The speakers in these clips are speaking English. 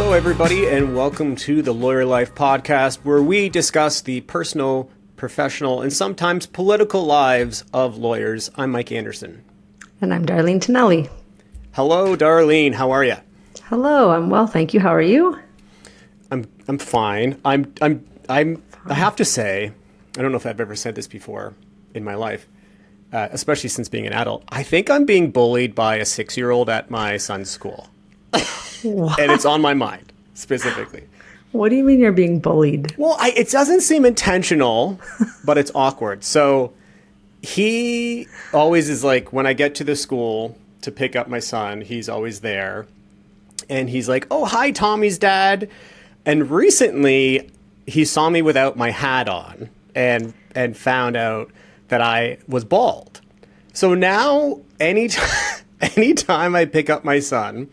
Hello, everybody, and welcome to the Lawyer Life podcast, where we discuss the personal, professional, and sometimes political lives of lawyers. I'm Mike Anderson. And I'm Darlene Tonelli. Hello, Darlene. How are you? Hello, I'm well, thank you. How are you? I'm fine. I have to say, I don't know if I've ever said this before in my life, especially since being an adult. I think I'm being bullied by a 6-year-old at my son's school. And it's on my mind, specifically. What do you mean you're being bullied? Well, it doesn't seem intentional, but it's awkward. So he always is like, when I get to the school to pick up my son, he's always there. And he's like, oh, hi, Tommy's dad. And recently, he saw me without my hat on and found out that I was bald. So now, anytime I pick up my son,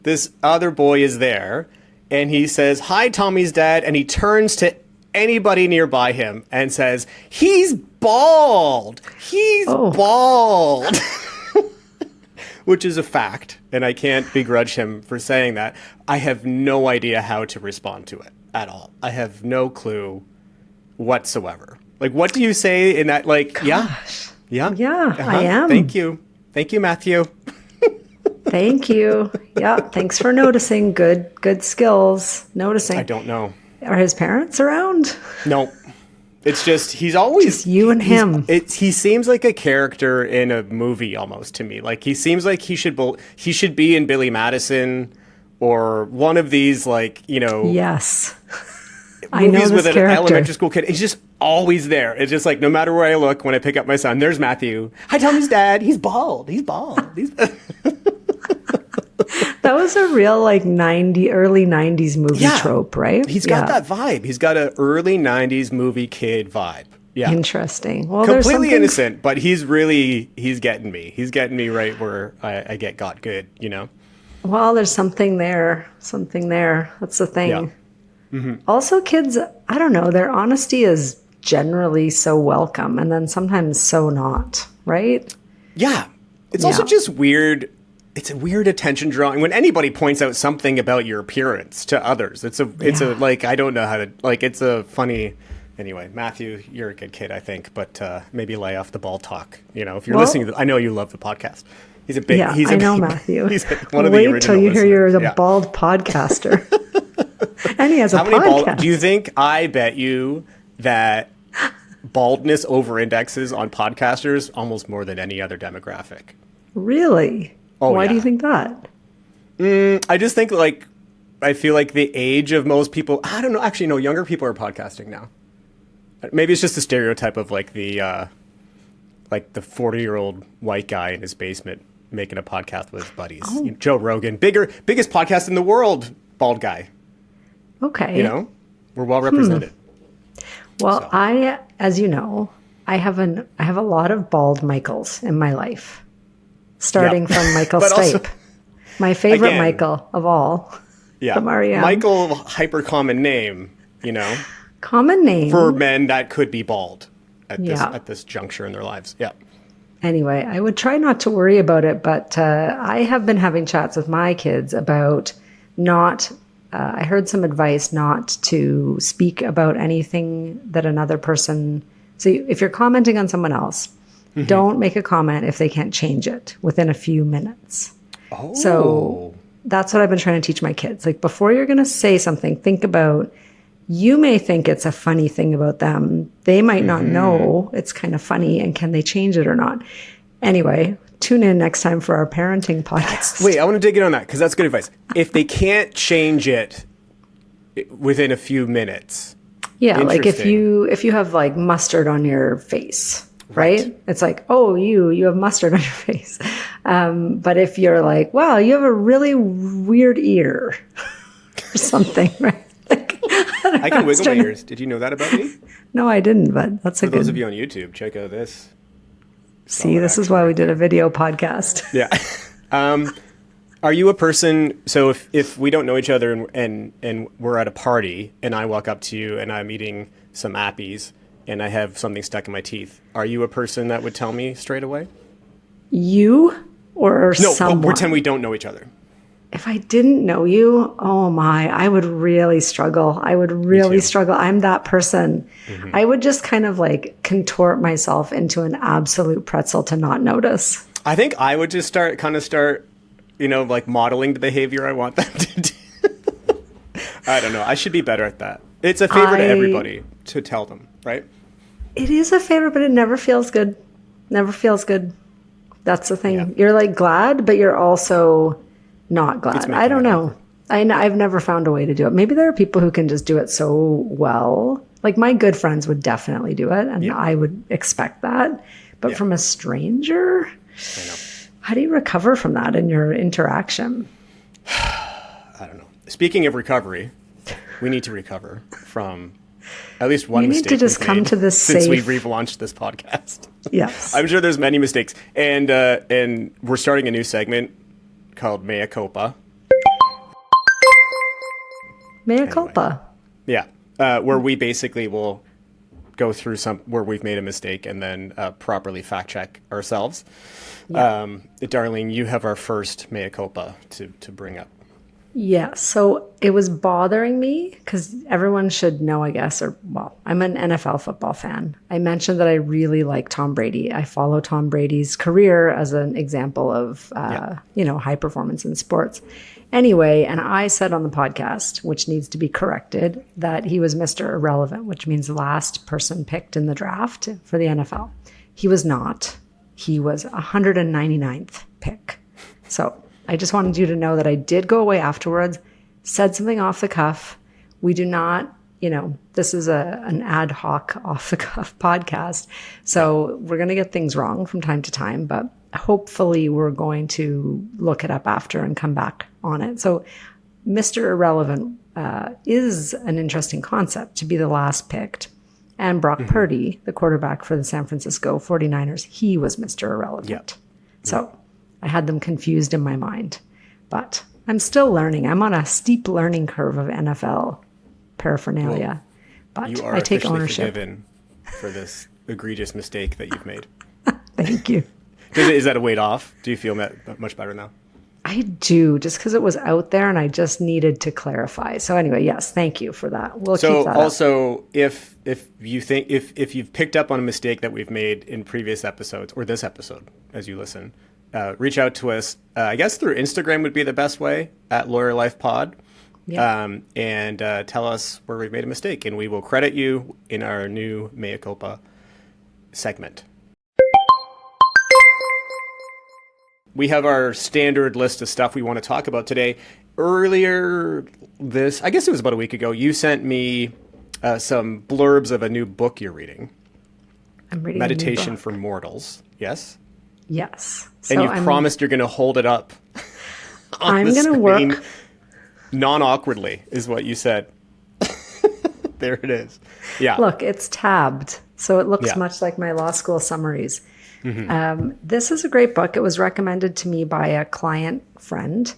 this other boy is there, and he says, hi, Tommy's dad, and he turns to anybody nearby him and says, he's bald! He's bald! Which is a fact, and I can't begrudge him for saying that. I have no idea how to respond to it at all. I have no clue whatsoever. Like, what do you say in that, like, Gosh. Yeah, I am. Thank you, Matthew. Thank you. Yeah, thanks for noticing. Good skills. Noticing. I don't know. Are his parents around? No. It's just, he's always... Just you and him. He seems like a character in a movie almost to me. Like, he seems like he should be in Billy Madison or one of these, like, you know... Yes. I know movies this with character. An elementary school kid. He's just always there. It's just like, no matter where I look, when I pick up my son, there's Matthew. Hi, Tommy's dad. He's bald. That was a real, like, early 90s movie trope, right? He's got that vibe. He's got an early 90s movie kid vibe. Yeah. Interesting. Well, completely innocent, but he's getting me. He's getting me right where I got good, you know? Well, there's something there. That's the thing. Yeah. Mm-hmm. Also, kids, I don't know, their honesty is generally so welcome, and then sometimes so not, right? Yeah. It's also just weird. It's a weird attention drawing when anybody points out something about your appearance to others. It's a like, I don't know how to, like, it's a funny, anyway, Matthew, you're a good kid, I think, but maybe lay off the ball talk. You know, if you're listening to, I know you love the podcast. He's a big, I know Matthew. He's one of the original Wait till you hear you're the bald podcaster. And he has a podcast. Do you think, I bet you that baldness over-indexes on podcasters almost more than any other demographic? Really? Oh, why do you think that? I just think, like, I feel like the age of most people, I don't know, actually, no, younger people are podcasting now. Maybe it's just the stereotype of, like, the 40-year-old white guy in his basement making a podcast with his buddies. Oh. You know, Joe Rogan, biggest podcast in the world, bald guy. Okay. You know, we're well represented. Well, as you know, I have a lot of bald Michaels in my life. Starting from Michael Stipe, my favorite Michael of all. Yeah, from R.E.M. Michael, hyper common name, you know. Common name for men that could be bald at this juncture in their lives. Yeah. Anyway, I would try not to worry about it, but I have been having chats with my kids about not. I heard some advice not to speak about anything that another person. So if you're commenting on someone else. Mm-hmm. Don't make a comment if they can't change it within a few minutes. Oh. So that's what I've been trying to teach my kids. Like, before you're going to say something, think about, you may think it's a funny thing about them. They might not know it's kind of funny, and can they change it or not? Anyway, tune in next time for our parenting podcast. Wait, I want to dig in on that because that's good advice. If they can't change it within a few minutes. Yeah, like if you have, like, mustard on your face. Right? It's like, oh, you have mustard on your face. But if you're like, wow, you have a really weird ear or something, right? Like, I can wiggle my ears. Did you know that about me? No, I didn't, but that's For those of you on YouTube, check out this. See, this is why we did a video podcast. Yeah. Are you a person, so if we don't know each other and we're at a party and I walk up to you and I'm eating some appies and I have something stuck in my teeth, are you a person that would tell me straight away? You or someone? No, pretend we don't know each other. if I didn't know you, oh my, I would really struggle. I would really struggle. I'm that person. I would just kind of like contort myself into an absolute pretzel to not notice. I think I would just start, like modeling the behavior I want them to do. I don't know. I should be better at that. It's a favor to everybody to tell them, right? It is a favor, but it never feels good. Never feels good. That's the thing. Yeah. You're like glad, but you're also not glad. I don't know. I've never found a way to do it. Maybe there are people who can just do it so well. Like my good friends would definitely do it, and I would expect that. But from a stranger, how do you recover from that in your interaction? I don't know. Speaking of recovery, we need to recover from at least one mistake. You need to just come to this since we've relaunched this podcast. Yes. I'm sure there's many mistakes. And we're starting a new segment called Mea Culpa. Mea Culpa. Yeah. Where we basically will go through where we've made a mistake and then properly fact check ourselves. Yeah. Darlene, you have our first Mea Culpa to bring up. Yeah, so it was bothering me because everyone should know, I guess, I'm an NFL football fan. I mentioned that I really like Tom Brady. I follow Tom Brady's career as an example of, high performance in sports. Anyway, and I said on the podcast, which needs to be corrected, that he was Mr. Irrelevant, which means the last person picked in the draft for the NFL. He was not. He was 199th pick. So I just wanted you to know that I did go away afterwards, said something off the cuff. We do not, this is an ad hoc off the cuff podcast. So we're going to get things wrong from time to time, but hopefully we're going to look it up after and come back on it. So Mr. Irrelevant is an interesting concept to be the last picked. And Brock Purdy, the quarterback for the San Francisco 49ers, he was Mr. Irrelevant. Yep. So I had them confused in my mind, but I'm still learning. I'm on a steep learning curve of NFL paraphernalia, but you are I take officially ownership forgiven for this egregious mistake that you've made. Thank you. Is that a weight off? Do you feel much better now? I do, just because it was out there and I just needed to clarify. So anyway, yes, thank you for that. We'll keep that also, up. if you think if you've picked up on a mistake that we've made in previous episodes or this episode as you listen. Reach out to us, I guess through Instagram would be the best way, at Lawyer Life Pod, and tell us where we've made a mistake, and we will credit you in our new Mea Culpa segment. We have our standard list of stuff we want to talk about today. Earlier I guess it was about a week ago, you sent me some blurbs of a new book you're reading. I'm reading Meditation for Mortals, yes? Yes. So and you promised you're going to hold it up. I'm going to work. Non-awkwardly is what you said. There it is. Yeah. Look, it's tabbed. So it looks much like my law school summaries. This is a great book. It was recommended to me by a client friend.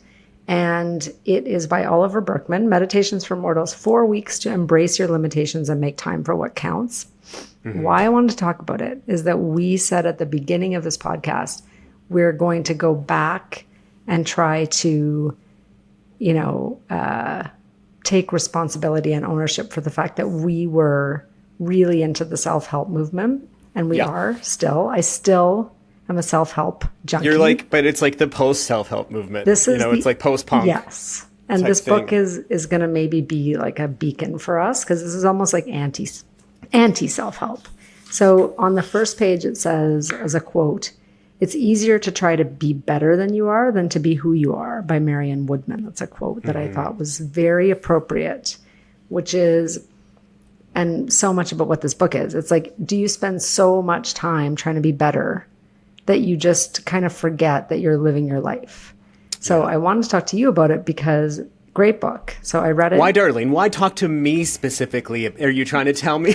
And it is by Oliver Burkeman, Meditations for Mortals, 4 weeks to embrace your limitations and make time for what counts. Why I wanted to talk about it is that we said at the beginning of this podcast, we're going to go back and try to, take responsibility and ownership for the fact that we were really into the self-help movement. And we are still. I still am a self-help junkie. You're like, but it's like the post-self-help movement. This is it's like post-punk. Yes. And this book is going to maybe be like a beacon for us because this is almost like anti-self-help. So on the first page, it says, as a quote, "It's easier to try to be better than you are than to be who you are," by Marion Woodman. That's a quote that I thought was very appropriate, which is, and so much about what this book is. It's like, do you spend so much time trying to be better that you just kind of forget that you're living your life? So I wanted to talk to you about it because great book. So I read it. Why, Darlene? Why talk to me specifically? Are you trying to tell me?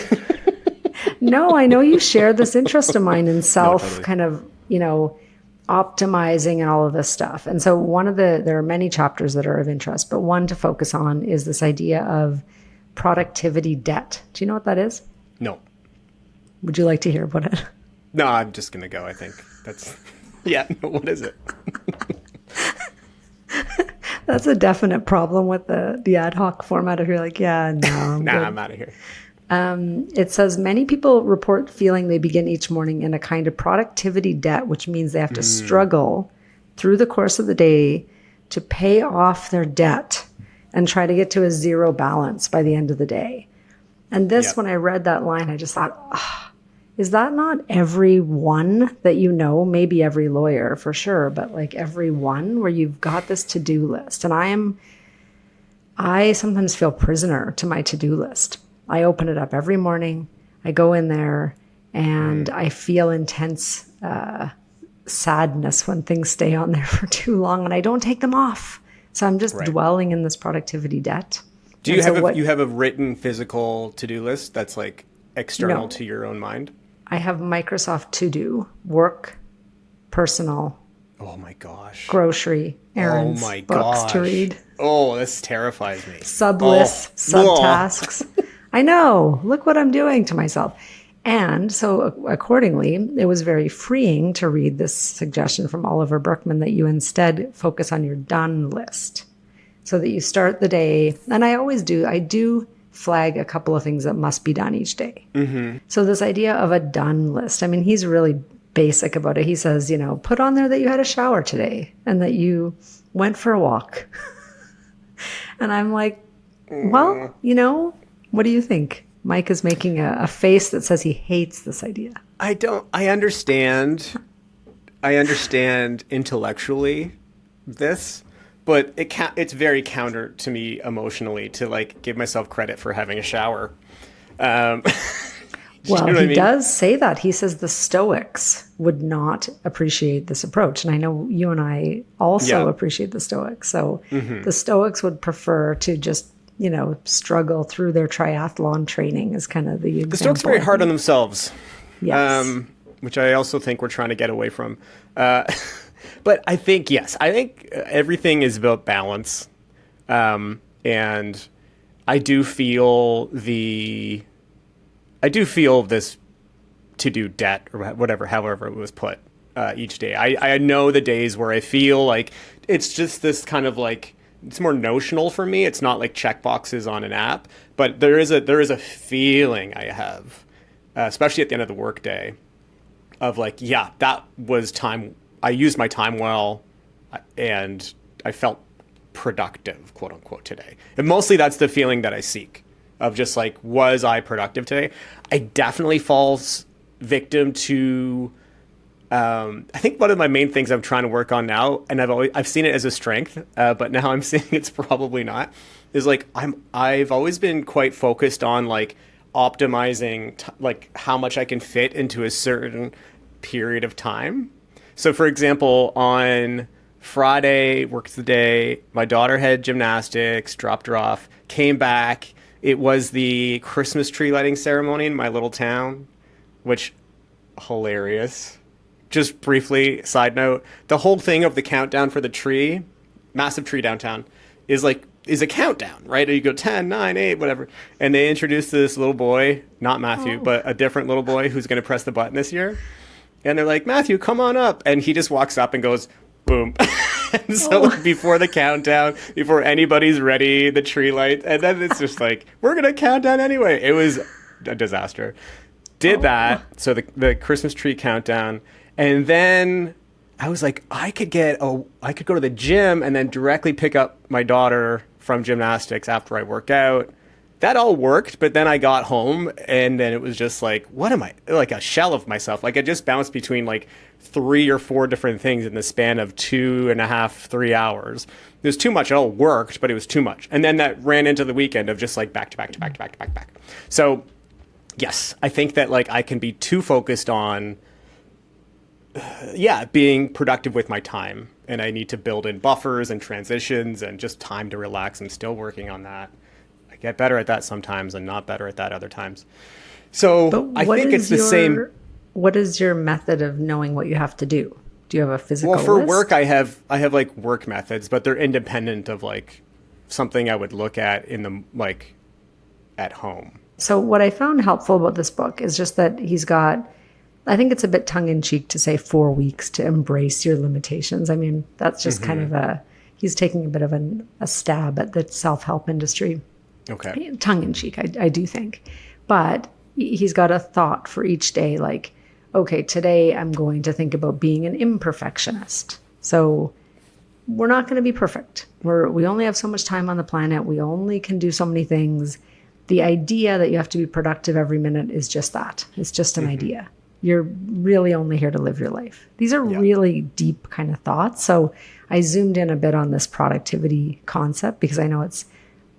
No, I know you share this interest of mine in self kind of, optimizing and all of this stuff. And so there are many chapters that are of interest, but one to focus on is this idea of productivity debt. Do you know what that is? No. Would you like to hear about it? No, I'm just going to go, I think. What is it? That's a definite problem with the ad hoc format. If you're like, yeah, no, I'm out of here. It says many people report feeling they begin each morning in a kind of productivity debt, which means they have to struggle through the course of the day to pay off their debt and try to get to a zero balance by the end of the day. And this, when I read that line, I just thought, is that not everyone that you know? Maybe every lawyer for sure, but like everyone where you've got this to-do list. And I sometimes feel prisoner to my to-do list. I open it up every morning. I go in there and I feel intense sadness when things stay on there for too long and I don't take them off. So I'm just dwelling in this productivity debt. Do you have a written physical to-do list that's like external to your own mind? I have Microsoft To Do, work, personal. Oh my gosh. Grocery, errands, books to read. Oh, this terrifies me. Sublists, subtasks. I know. Look what I'm doing to myself. And so accordingly, it was very freeing to read this suggestion from Oliver Burkeman that you instead focus on your done list so that you start the day. And I do flag a couple of things that must be done each day. Mm-hmm. So this idea of a done list, I mean, he's really basic about it. He says, put on there that you had a shower today and that you went for a walk. And I'm like, well, what do you think? Mike is making a face that says he hates this idea. I understand intellectually this, but it's very counter to me emotionally to like give myself credit for having a shower. Well, he does say that. He says the Stoics would not appreciate this approach. And I know you and I also appreciate the Stoics. So the Stoics would prefer to just, struggle through their triathlon training is kind of the example. The Stoics are very hard on themselves. Yes. Which I also think we're trying to get away from. But I think everything is about balance. And I do feel this to-do debt or whatever, however it was put each day. I know the days where I feel like it's just this kind of like, it's more notional for me. It's not like check boxes on an app, but there is a feeling I have, especially at the end of the workday, of like, that was time. I used my time well, and I felt productive, quote unquote, today. And mostly that's the feeling that I seek of just like, was I productive today? I definitely falls victim to. I think one of my main things I'm trying to work on now, and I've seen it as a strength, but now I'm seeing it's probably not, is like I've always been quite focused on like optimizing like how much I can fit into a certain period of time. So for example, on Friday, worked the day, my daughter had gymnastics, dropped her off, came back. It was the Christmas tree lighting ceremony in my little town, which hilarious. Just briefly, side note, the whole thing of the countdown for the tree, massive tree downtown, is a countdown, right? You go 10, 9, 8, whatever. And they introduced this little boy, not Matthew, but a different little boy who's going to press the button this year. And they're like, Matthew, come on up. And he just walks up and goes, boom. And so before the countdown, before anybody's ready, the tree light, and then it's just like, we're going to count down anyway. It was a disaster. Did that. So the Christmas tree countdown. And then I was like, I could go to the gym and then directly pick up my daughter from gymnastics after I work out. That all worked, but then I got home and then it was just like, what am I, like a shell of myself? Like I just bounced between like 3 or 4 different things in the span of 2.5, 3 hours. It was too much. It all worked, but it was too much. And then that ran into the weekend of just like back to back to back to back to back to back. So yes, I think that like I can be too focused on being productive with my time, and I need to build in buffers and transitions and just time to relax. I'm still working on that. I get better at that sometimes and not better at that other times. So I think it's the same. What is your method of knowing what you have to do? Do you have a physical Well, for list? work, I have like work methods, but they're independent of like something I would look at in the like at home. So what I found helpful about this book is just that he's got, I think it's a bit tongue-in-cheek to say 4 weeks to embrace your limitations. I mean, that's just kind of he's taking a bit of a stab at the self-help industry. Okay. Tongue in cheek, I do think. But he's got a thought for each day, like, okay, today I'm going to think about being an imperfectionist. So we're not going to be perfect. We only have so much time on the planet. We only can do so many things. The idea that you have to be productive every minute is just that. It's just an idea. You're really only here to live your life. These are really deep kind of thoughts. So I zoomed in a bit on this productivity concept because I know it's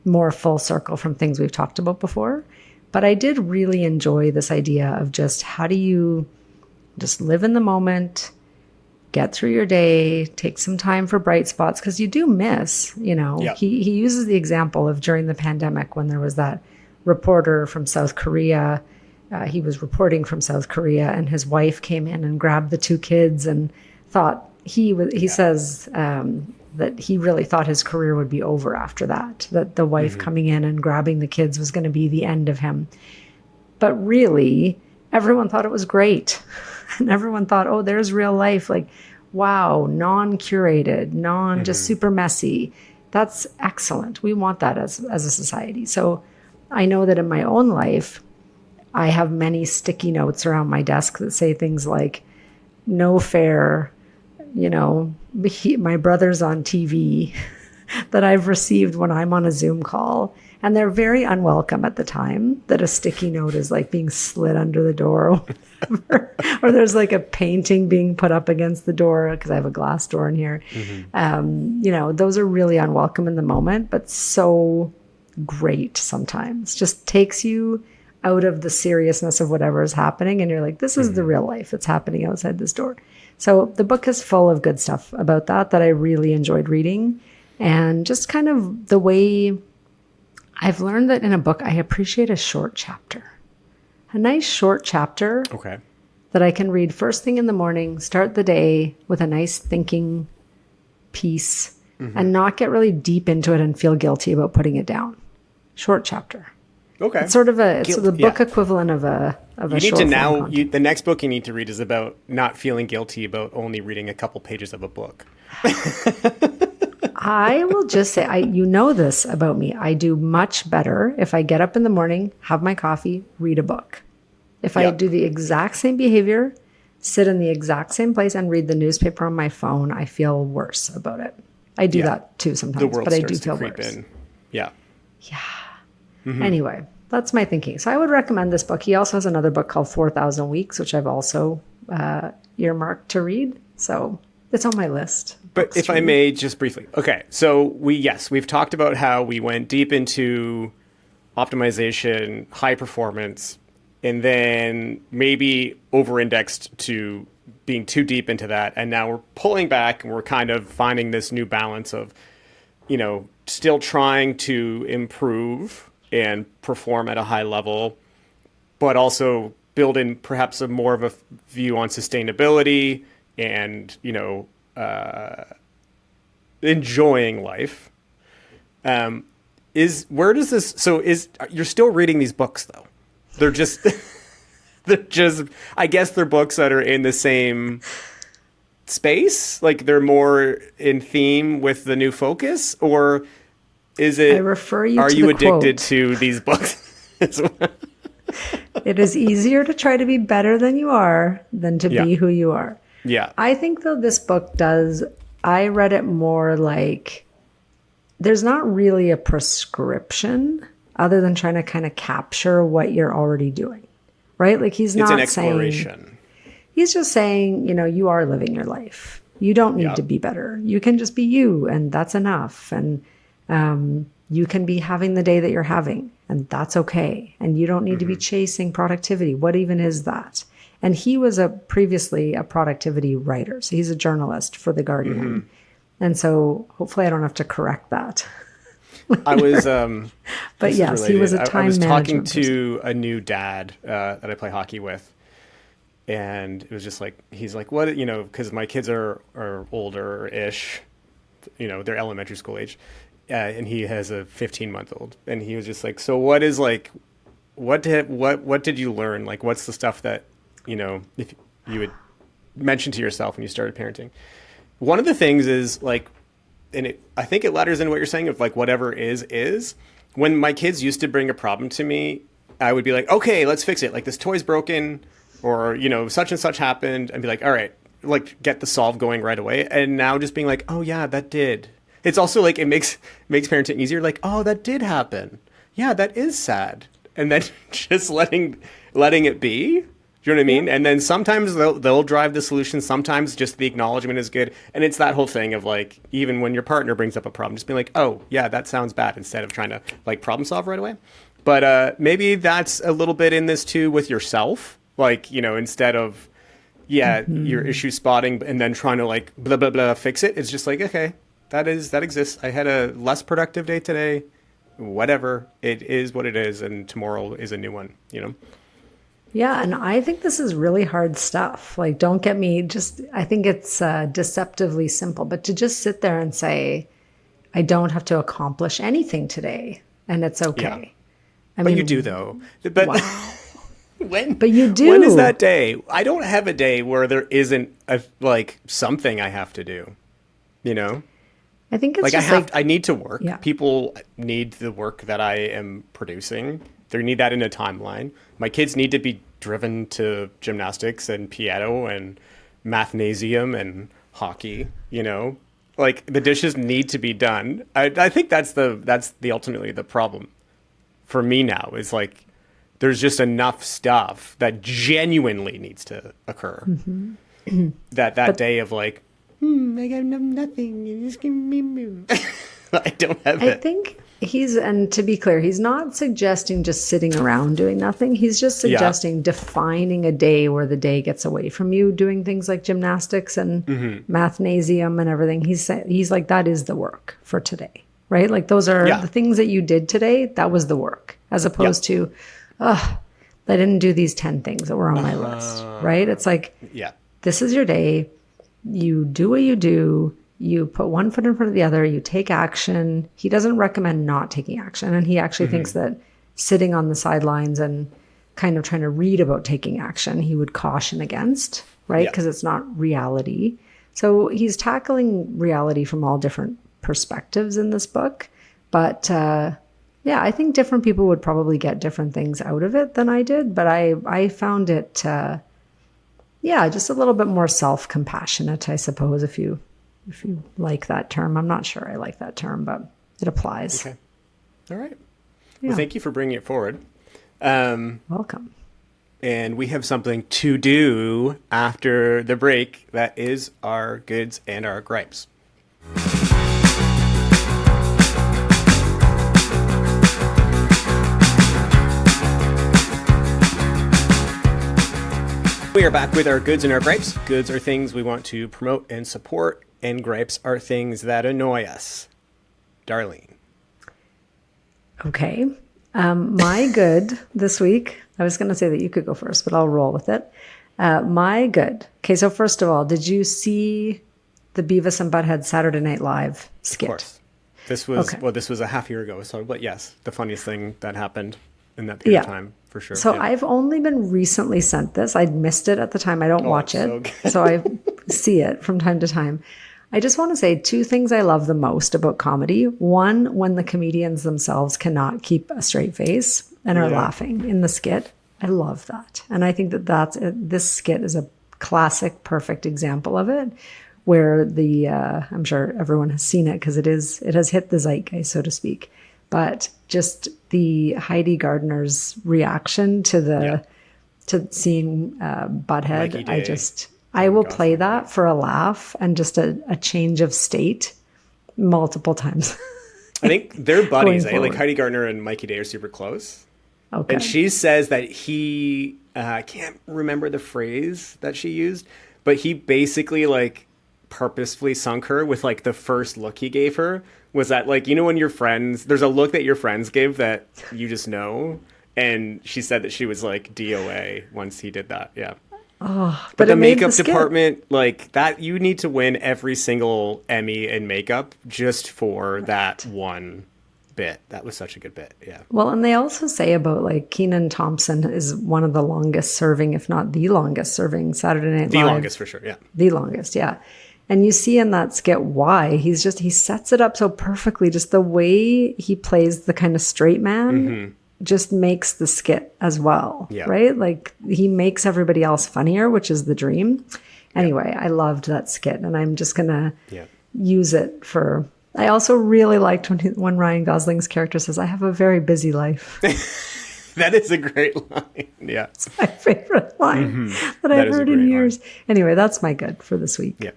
more full circle from things we've talked about before. But I did really enjoy this idea of just how do you just live in the moment, get through your day, take some time for bright spots, because you do miss, He uses the example of during the pandemic when there was that reporter from South Korea. He was reporting from South Korea, and his wife came in and grabbed the two kids and thought he says that he really thought his career would be over after that the wife coming in and grabbing the kids was going to be the end of him. But really, everyone thought it was great. And everyone thought, oh, there's real life. Like, wow, non-curated, just super messy. That's excellent. We want that as a society. So I know that in my own life, I have many sticky notes around my desk that say things like, no fair, my brother's on TV that I've received when I'm on a Zoom call. And they're very unwelcome at the time, that a sticky note is like being slid under the door or whatever. Or there's like a painting being put up against the door because I have a glass door in here. Those are really unwelcome in the moment, but so great sometimes. Just takes you out of the seriousness of whatever is happening. And you're like, this is the real life that's happening outside this door. So the book is full of good stuff about that I really enjoyed reading. And just kind of the way I've learned that in a book, I appreciate a short chapter. A nice short chapter that I can read first thing in the morning, start the day with a nice thinking piece and not get really deep into it and feel guilty about putting it down. Short chapter. Okay. It's sort of the book equivalent of a you need to now, the next book you need to read is about not feeling guilty about only reading a couple pages of a book. I will just say, you know this about me. I do much better if I get up in the morning, have my coffee, read a book. If I do the exact same behavior, sit in the exact same place and read the newspaper on my phone, I feel worse about it. I do that too sometimes, but I do feel worse. Yeah. Anyway, that's my thinking. So I would recommend this book. He also has another book called 4,000 Weeks, which I've also earmarked to read. So it's on my list. But if I may, just briefly. Okay, so we've talked about how we went deep into optimization, high performance, and then maybe over-indexed to being too deep into that. And now we're pulling back and we're kind of finding this new balance of, still trying to improve and perform at a high level, but also build in perhaps more of a view on sustainability and, enjoying life. You're still reading these books though? They're just, I guess they're books that are in the same space. Like they're more in theme with the new focus, or is it, I refer you are to you the addicted quote. to these books as well? It is easier to try to be better than you are than to be who you are. Yeah. I think though this book I read it more like there's not really a prescription other than trying to kind of capture what you're already doing, right? Like he's not saying... It's an exploration. He's just saying, you are living your life. You don't need to be better. You can just be you, and that's enough. And you can be having the day that you're having, and that's okay. And you don't need to be chasing productivity. What even is that? And he was previously a productivity writer. So he's a journalist for The Guardian. And so hopefully I don't have to correct that. I was, but yes, he was a time management I was talking to a new dad that I play hockey with. And it was just like, he's like, what, because my kids are older-ish, they're elementary school age. And he has a 15-month-old. And he was just like, so what is like, what did you learn? Like, what's the stuff that, if you would mention to yourself when you started parenting? One of the things is like, I think it ladders into what you're saying of like whatever is. When my kids used to bring a problem to me, I would be like, okay, let's fix it. Like this toy's broken, or such and such happened, and be like, all right, like get the solve going right away. And now just being like, oh yeah, that did. It's also like it makes parenting easier. Like, oh, that did happen. Yeah, that is sad. And then just letting it be. Do you know what I mean? And then sometimes they'll drive the solution. Sometimes just the acknowledgement is good. And it's that whole thing of like, even when your partner brings up a problem, just being like, oh, yeah, that sounds bad, instead of trying to like problem solve right away. But maybe that's a little bit in this too with yourself. Like, instead of, your issue spotting and then trying to like blah, blah, blah, fix it. It's just like, okay, that exists. I had a less productive day today. Whatever. It is what it is. And tomorrow is a new one, Yeah, and I think this is really hard stuff. Like, don't get me I think it's deceptively simple, but to just sit there and say, I don't have to accomplish anything today, and it's okay. Yeah. But you do, though. But wow. But you do. When is that day? I don't have a day where there isn't something I have to do, I think it's like I need to work. Yeah. People need the work that I am producing. They need that in a timeline. My kids need to be driven to gymnastics and piano and mathnasium and hockey, Like the dishes need to be done. I think that's ultimately the problem for me now, is like there's just enough stuff that genuinely needs to occur. Mm-hmm. that day of like, I got nothing. You just give me move. I don't have it. I think and to be clear, he's not suggesting just sitting around doing nothing. He's just suggesting defining a day where the day gets away from you doing things like gymnastics and mathnasium and everything. He's like, that is the work for today, right? Like those are the things that you did today. That was the work, as opposed to, I didn't do these 10 things that were on my list, right? It's like, this is your day. You do what you do. You put one foot in front of the other. You take action. He doesn't recommend not taking action. And he actually thinks that sitting on the sidelines and kind of trying to read about taking action, he would caution against, right? Because it's not reality. So he's tackling reality from all different perspectives in this book. But I think different people would probably get different things out of it than I did. But I found it, just a little bit more self-compassionate, I suppose, if you like that term. I'm not sure I like that term, but it applies. Okay. All right. Well, thank you for bringing it forward. Welcome. And we have something to do after the break. That is our goods and our gripes. We are back with our goods and our gripes. Goods are things we want to promote and support, and gripes are things that annoy us. Darlene. Okay. My good this week, I was going to say that you could go first, but I'll roll with it. My good. Okay, so first of all, did you see the Beavis and Butthead Saturday Night Live skit? Of course. This was a half year ago, but yes, the funniest thing that happened in that period of time, for sure. So I've only been recently sent this. I'd missed it at the time. I don't watch it. So I see it from time to time. I just want to say two things I love the most about comedy. One, when the comedians themselves cannot keep a straight face and are laughing in the skit. I love that. And I think this skit is a classic, perfect example of it, where I'm sure everyone has seen it because it has hit the zeitgeist, so to speak. But just the Heidi Gardner's reaction to seeing Butthead, I will play that for a laugh and just a change of state multiple times. I think they're buddies. Like Heidi Gardner and Mikey Day are super close. Okay. And she says that he can't remember the phrase that she used, but he basically like purposefully sunk her with like the first look he gave her. Was that like, when your friends, there's a look that your friends give that you just know. And she said that she was like DOA once he did that. Yeah. Oh, but the makeup department, like that, you need to win every single Emmy in makeup just for that one bit. That was such a good bit. Yeah. Well, and they also say about like Kenan Thompson is one of the longest serving, if not the longest serving Saturday Night Live. The longest for sure. Yeah. The longest. Yeah. And you see in that skit why. He sets it up so perfectly. Just the way he plays the kind of straight man just makes the skit as well, right? Like he makes everybody else funnier, which is the dream. Anyway, I loved that skit, and I'm just going to use it for... I also really liked when Ryan Gosling's character says, "I have a very busy life." That is a great line. Yeah. It's my favorite line that I've heard in years. Anyway, that's my good for this week. Yeah.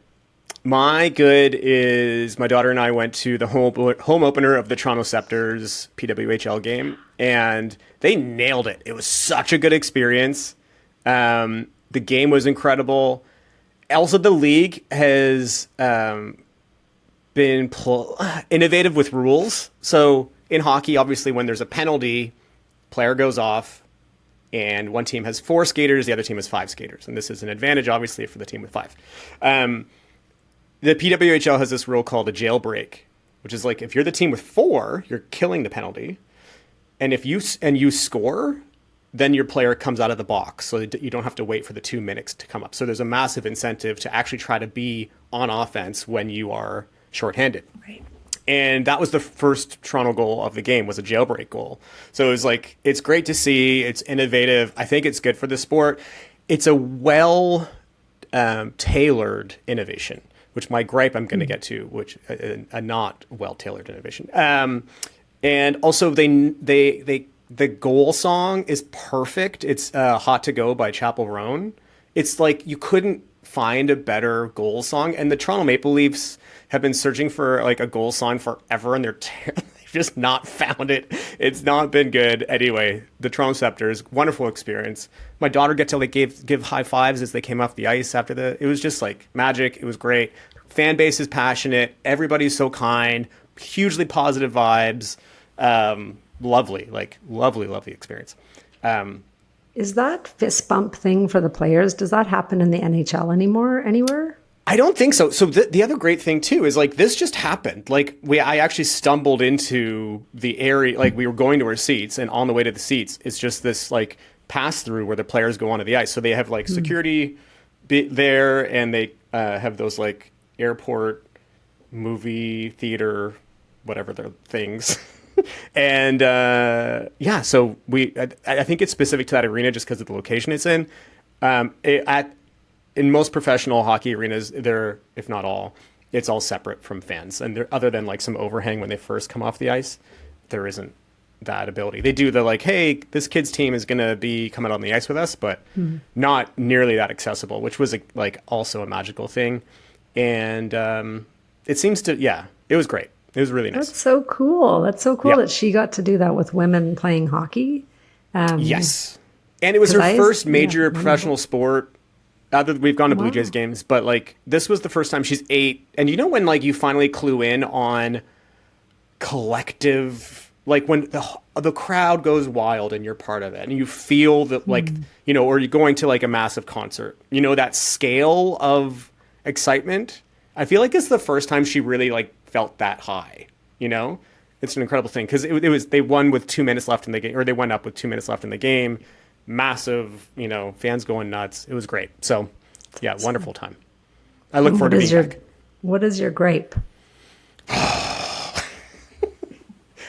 My good is my daughter and I went to the home opener of the Toronto Scepters PWHL game, and they nailed it. It was such a good experience. The game was incredible. Also, the league has been innovative with rules. So in hockey, obviously, when there's a penalty, player goes off, and one team has 4 skaters, the other team has 5 skaters. And this is an advantage, obviously, for the team with 5. The PWHL has this rule called a jailbreak, which is like if you're the team with 4, you're killing the penalty. And if you score, then your player comes out of the box, so that you don't have to wait for the 2 minutes to come up. So there's a massive incentive to actually try to be on offense when you are shorthanded. Right. And that was the first Toronto goal of the game, was a jailbreak goal. So it was like, it's great to see. It's innovative. I think it's good for the sport. It's a well tailored innovation, which my gripe I'm going to get to, which a not well tailored innovation. And also the goal song is perfect. It's Hot to Go by Chapel Roan. It's like you couldn't find a better goal song. And the Toronto Maple Leafs have been searching for like a goal song forever, and they've just not found it. It's not been good. Anyway, the Toronto Scepters, wonderful experience. My daughter got to like give high fives as they came off the ice after it was just like magic. It was great. Fan base is passionate. Everybody's so kind. Hugely positive vibes. Lovely experience. Is that fist bump thing for the players? Does that happen in the NHL anywhere? I don't think so. So the other great thing too is like this just happened. Like I actually stumbled into the area, like we were going to our seats, and on the way to the seats, it's just this like pass through where the players go onto the ice. So they have like security there, and they have those like airport movie theater, whatever their things. And so I think it's specific to that arena just because of the location it's in. In most professional hockey arenas, if not all, it's all separate from fans. And other than like some overhang when they first come off the ice, there isn't that ability. They do the like, hey, this kid's team is going to be coming on the ice with us, but not nearly that accessible, which was like also a magical thing. And it seems to, it was great. It was really nice. That's so cool. That she got to do that with women playing hockey. Yes. And it was her first major professional sport. We've gone to Blue Jays games, but like this was the first time. She's 8. And you know when like you finally clue in on collective, like when the crowd goes wild and you're part of it and you feel that like, or you're going to like a massive concert, that scale of excitement. I feel like it's the first time she really like felt that high, It's an incredible thing because they won with 2 minutes left in the game, or they went up with 2 minutes left in the game. Massive, fans going nuts. It was great. So, yeah, wonderful time. I look forward to being back. What is your gripe? I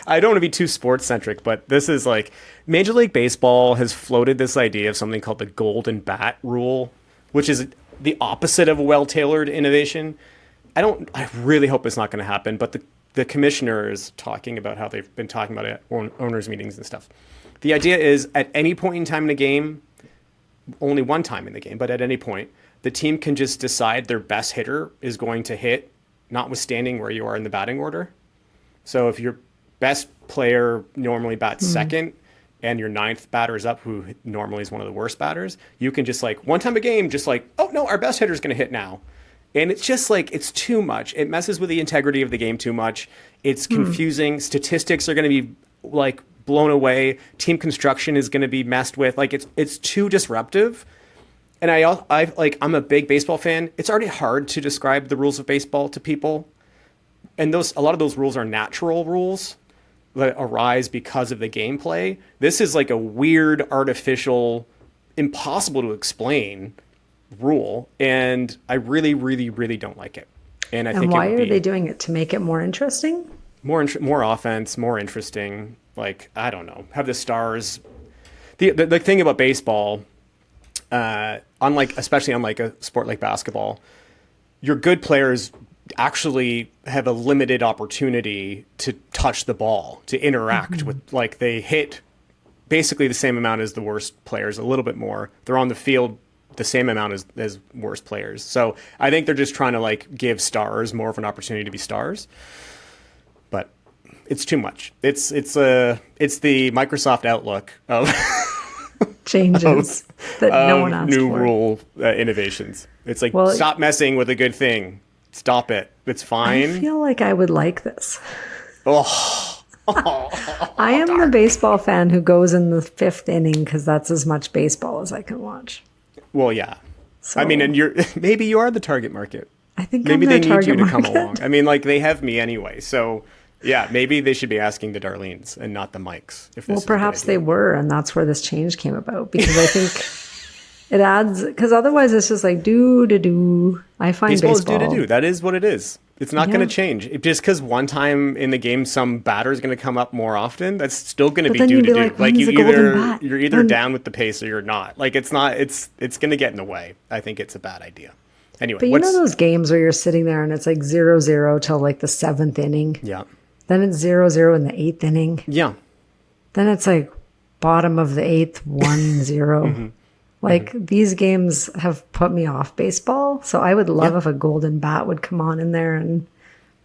don't want to be too sports centric, but this is like Major League Baseball has floated this idea of something called the golden bat rule, which is the opposite of a well-tailored innovation. I really hope it's not going to happen, but the commissioner is talking about how they've been talking about it at owners' meetings and stuff. The idea is at any point in time in the game, only one time in the game, but at any point, the team can just decide their best hitter is going to hit, notwithstanding where you are in the batting order. So if your best player normally bats second and your 9th batter is up, who normally is one of the worst batters, you can just like one time a game, just like, oh no, our best hitter is going to hit now. And it's just like, it's too much. It messes with the integrity of the game too much. It's confusing. Statistics are going to be like blown away. Team construction is going to be messed with. Like it's too disruptive. And I'm a big baseball fan. It's already hard to describe the rules of baseball to people. And a lot of those rules are natural rules that arise because of the gameplay. This is like a weird, artificial, impossible to explain rule, and I really, really, really don't like it. And I think why it would are be they doing it? To make it more interesting? more offense, more interesting. Like, I don't know, have the stars. The thing about baseball, especially unlike a sport like basketball, your good players actually have a limited opportunity to touch the ball, to interact with, like, they hit basically the same amount as the worst players, a little bit more. They're on the field the same amount as worst players. So I think they're just trying to, like, give stars more of an opportunity to be stars. But it's too much. It's the Microsoft Outlook of Changes that no one asked new for. rule innovations. It's like, Well, stop messing with a good thing. Stop it. It's fine. I feel like I would like this. Oh, I am the baseball fan who goes in the 5th inning because that's as much baseball as I can watch. well, yeah. So I mean, and maybe you are the target market. I think Maybe I'm they their need target you to market. come along. I mean, like, they have me anyway. So, yeah, maybe they should be asking the Darlenes and not the Mikes. If this Well, is a good perhaps idea. they were, and that's where this change came about. Because I think it adds, because otherwise it's just like do. I find Baseball baseball. is do. That is what it is. It's not going Yeah. to change. Just because one time in the game some batter is going to come up more often, that's still going to be then do you'd to be do. like, Like, when's you the golden bat? you're either When- down with the pace or you're not. Like, it's not. It's going to get in the way. I think it's a bad idea. Anyway, But you know those games where you're sitting there and it's like 0-0 till like the 7th inning. Yeah. Then it's 0-0 in the 8th inning. Yeah. Then it's like bottom of the 8th, 1-0. Like these games have put me off baseball. So I would love if a golden bat would come on in there and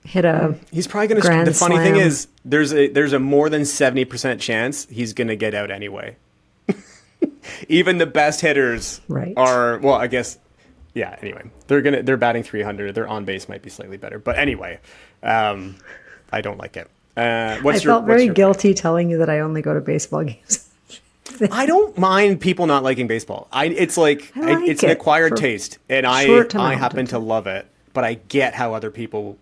hit a He's probably going to. grand The funny thing slam. is, there's a more than 70% chance he's going to get out anyway. Even the best hitters Right. are. Well, I guess. Yeah. Anyway, they're batting 300. Their on base might be slightly better, but anyway, I don't like it. I felt very guilty telling you that I only go to baseball games. I don't mind people not liking baseball. It's like, I like it's an it acquired for taste, and I short amount happen of to love it. But I get how other people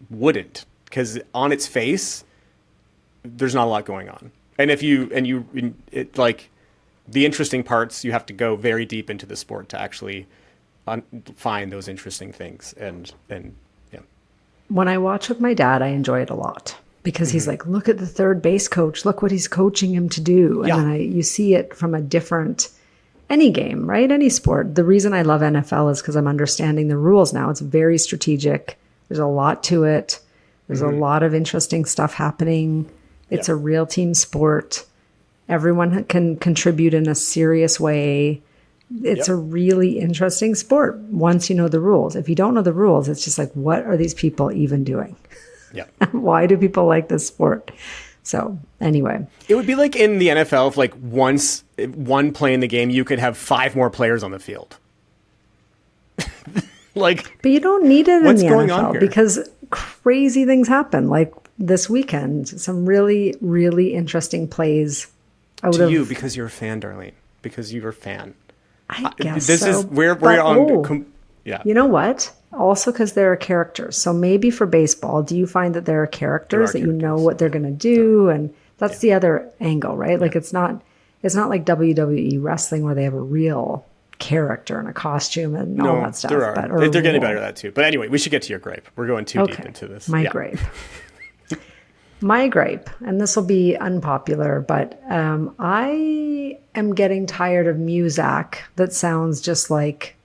wouldn't, because on its face, there's not a lot going on. And it like the interesting parts, you have to go very deep into the sport to actually find those interesting things. And yeah, When I watch with my dad, I enjoy it a lot because he's like, look at the third base coach. Look what he's coaching him to do. And Yeah. then you see it from a different, any game, right? Any sport. The reason I love NFL is because I'm understanding the rules now. It's very strategic. There's a lot to it. There's a lot of interesting stuff happening. It's a real team sport. Everyone can contribute in a serious way. It's a really interesting sport once you know the rules. If you don't know the rules, it's just like, what are these people even doing? yeah. Why do people like this sport? So anyway, It would be like in the NFL if, like, once one play in the game, you could have 5 more players on the field. Like, but you don't need it What's in the going on NFL here? because crazy things happen. Like this weekend, some really, really interesting plays out to of you, because you're a fan, Darlene. Because you're a fan. I guess This so. is where But, we're on. Yeah. You know what? Also, because there are characters. So maybe for baseball, do you find that there are characters that you know what they're going to do? And that's the other angle, right? Like it's not like WWE wrestling where they have a real character and a costume and all that stuff. there are. But, or a They're getting rule. better at that too. But anyway, we should get to your gripe. We're going too deep into this. My Yeah. gripe. My gripe, and this will be unpopular, but I am getting tired of music that sounds just like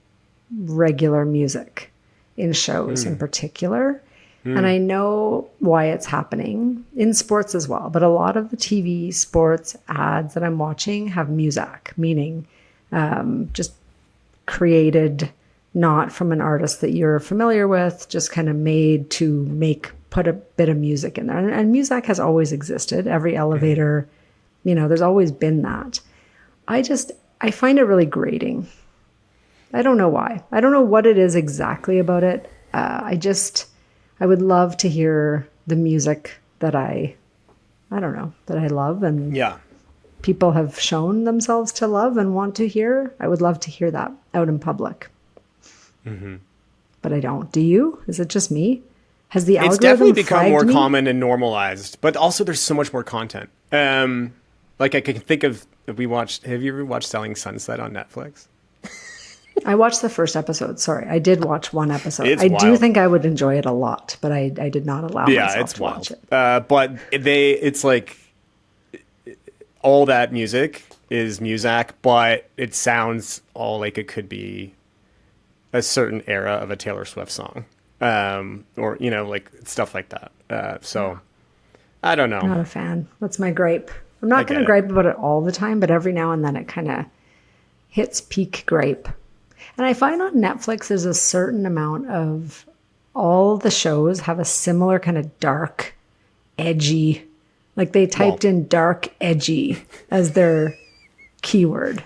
regular music in shows in particular. And I know why it's happening in sports as well. But a lot of the TV sports ads that I'm watching have music, meaning just created not from an artist that you're familiar with, just kind of made to put a bit of music in there. And music has always existed. Every elevator, there's always been that. I find it really grating. I don't know why. I don't know what it is exactly about it. I would love to hear the music that I love and Yeah. people have shown themselves to love and want to hear. I would love to hear that out in public. But I don't. Do you? Is it just me? Has the It's algorithm definitely become flagged more me? common and normalized, but also there's so much more content. Like I can think of, have you ever watched Selling Sunset on Netflix? I watched the first episode. Sorry, I did watch one episode. It's I wild. do think I would enjoy it a lot, but I did not allow myself it's to wild. watch it. But it's like all that music is Muzak, but it sounds all like it could be a certain era of a Taylor Swift song, or like stuff like that. So I don't know. Not a fan. That's my gripe. I'm not going to gripe about it all the time, but every now and then it kind of hits peak gripe. And I find on Netflix there's a certain amount of all the shows have a similar kind of dark, edgy, like they typed in dark, edgy as their keyword.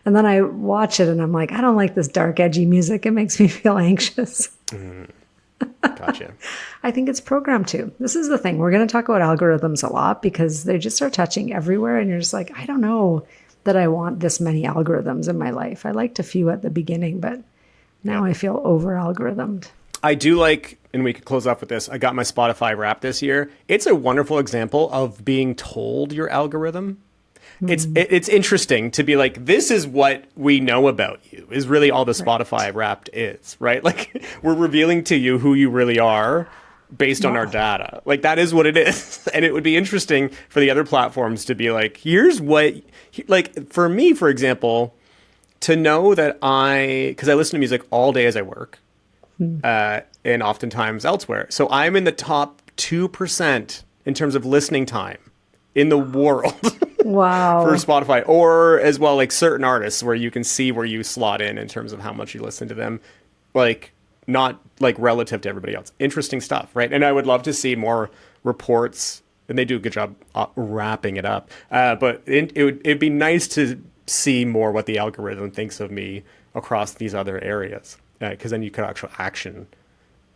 And then I watch it and I'm like, I don't like this dark, edgy music. It makes me feel anxious. Gotcha. I think it's programmed to. This is the thing. We're going to talk about algorithms a lot because they just are touching everywhere. And you're just like, I don't know that I want this many algorithms in my life. I liked a few at the beginning, but now I feel over algorithmed. I do like, and we could close off with this, I got my Spotify Wrapped this year. It's a wonderful example of being told your algorithm. It's interesting to be like, this is what we know about you, is really all the Spotify Wrapped is, right? Like, we're revealing to you who you really are based on our data. Like, that is what it is. And it would be interesting for the other platforms to be like, here's what, like, for me, for example, to know that because I listen to music all day as I work, and oftentimes elsewhere. So I'm in the top 2% in terms of listening time in the world. Wow. For Spotify, or as well, like certain artists where you can see where you slot in terms of how much you listen to them, like not like relative to everybody else. Interesting stuff, right? And I would love to see more reports, and they do a good job wrapping it up. But it'd be nice to see more what the algorithm thinks of me across these other areas, because then you could actually action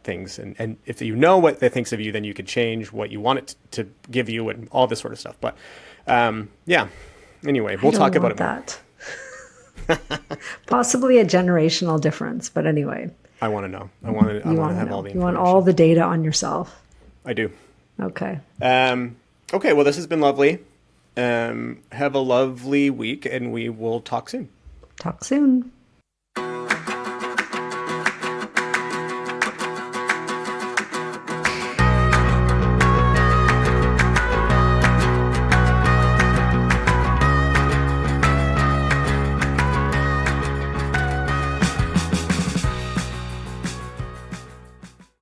things, and if you know what it thinks of you, then you could change what you want it to give you and all this sort of stuff. But anyway, we'll talk about it more. Possibly a generational difference, but anyway. I want to know. I want to have all the information. You want all the data on yourself. I do. Okay. Okay, well, this has been lovely. Have a lovely week, and we will talk soon. Talk soon.